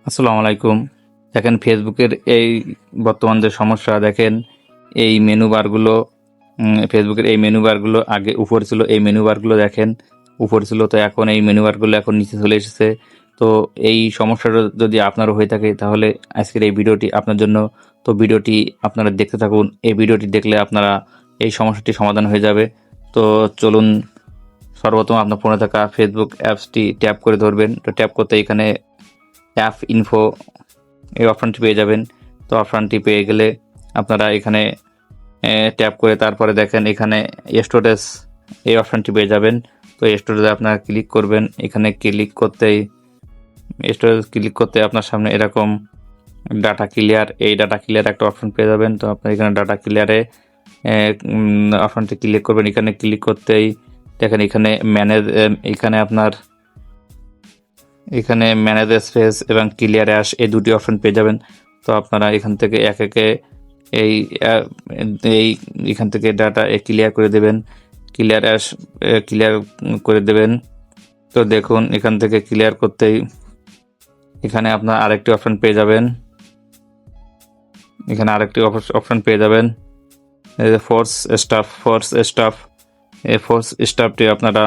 আসসালামু আলাইকুম। দেখেন ফেসবুকের এই বর্তমান যে সমস্যা দেখেন এই মেনু বারগুলো ফেসবুকের এই মেনু বারগুলো আগে উপরে ছিল, এই মেনু বারগুলো দেখেন উপরে ছিল, তো এখন এই মেনু বারগুলো এখন নিচে চলে এসেছে। তো এই সমস্যাটা যদি আপনারও হয়ে থাকে তাহলে আজকের এই ভিডিওটি আপনার জন্য। তো ভিডিওটি আপনারা দেখতে থাকুন, এই ভিডিওটি দেখলে আপনারা এই সমস্যাটি সমাধান হয়ে যাবে। তো চলুন, সর্বপ্রথম আপনার ফোনে থাকা ফেসবুক অ্যাপসটি ট্যাপ করে ধরবেন। তো ট্যাপ করতে এখানে অ্যাপ ইনফো এই অপশানটি পেয়ে যাবেন। তো অপশানটি পেয়ে গেলে আপনারা এখানে ট্যাপ করে তারপরে দেখেন এখানে স্টোরেজ এই অপশানটি পেয়ে যাবেন। তো স্টোরেজে আপনারা ক্লিক করবেন। এখানে ক্লিক করতেই স্টোরেজ ক্লিক করতে আপনার সামনে এরকম ডাটা ক্লিয়ার, এই ডাটা ক্লিয়ার একটা অপশান পেয়ে যাবেন। তো আপনার এখানে ডাটা ক্লিয়ারে অপশানটি ক্লিক করবেন। এখানে ক্লিক করতেই দেখেন এখানে এখানে ম্যানেজ স্পেস এবং ক্লিয়ার অ্যাশ এই দুটি অপশন পেয়ে যাবেন। তো আপনারা এখান থেকে এক একে এই এই এখান থেকে ডাটা ক্লিয়ার করে দেবেন, ক্লিয়ার অ্যাশ ক্লিয়ার করে দেবেন। তো দেখুন এখান থেকে ক্লিয়ার করতেই এখানে আপনার আরেকটি অপশন পেয়ে যাবেন। এখানে আরেকটি অপশন পেয়ে যাবেন ফোর্স স্টাফ। এই ফোর্স স্টাফটি আপনারা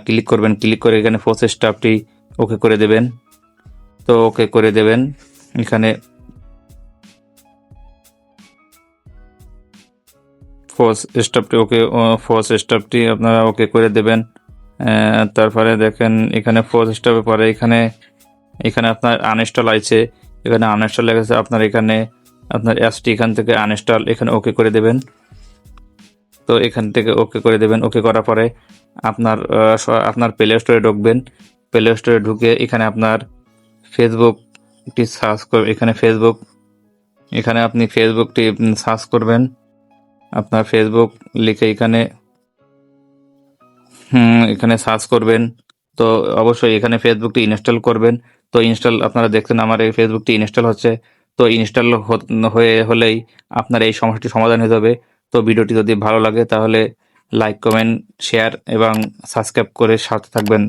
ক্লিক করবেন। ক্লিক করে এখানে ফোর্স স্টাফটি ওকে করে দেবেন। তো ওকে করে দেবেন। এখানে ফোর্স স্টাফটি আপনারা ওকে করে দেবেন। তারপরে দেখেন এখানে ফোর্স স্টাফের পরে এখানে আপনার আনইনস্টল আছে, এখানে আনইনস্টল লেগেছে। আপনার এখানে আপনার অ্যাপসটি এখান থেকে আনইনস্টল এখানে ওকে করে দেবেন। তো এখান থেকে ওকে করে দেবেন। ওকে করার পরে আপনার প্লে স্টোরে ঢুকবেন। প্লে স্টোরে ঢুকে এখানে আপনার ফেসবুকটি সার্চ করবেন। এখানে আপনি ফেসবুকটি সার্চ করবেন। আপনার ফেসবুক লিখে এখানে সার্চ করবেন। তো অবশ্যই এখানে ফেসবুকটি ইনস্টল করবেন। তো আপনারা দেখছেন আমার এই ফেসবুকটি ইনস্টল হচ্ছে। তো ইনস্টল হলেই আপনার এই সমস্যাটি সমাধান হয়ে যাবে। তো ভিডিওটি যদি ভালো লাগে তাহলে লাইক, কমেন্ট, শেয়ার এবং সাবস্ক্রাইব করে সাথে থাকবেন।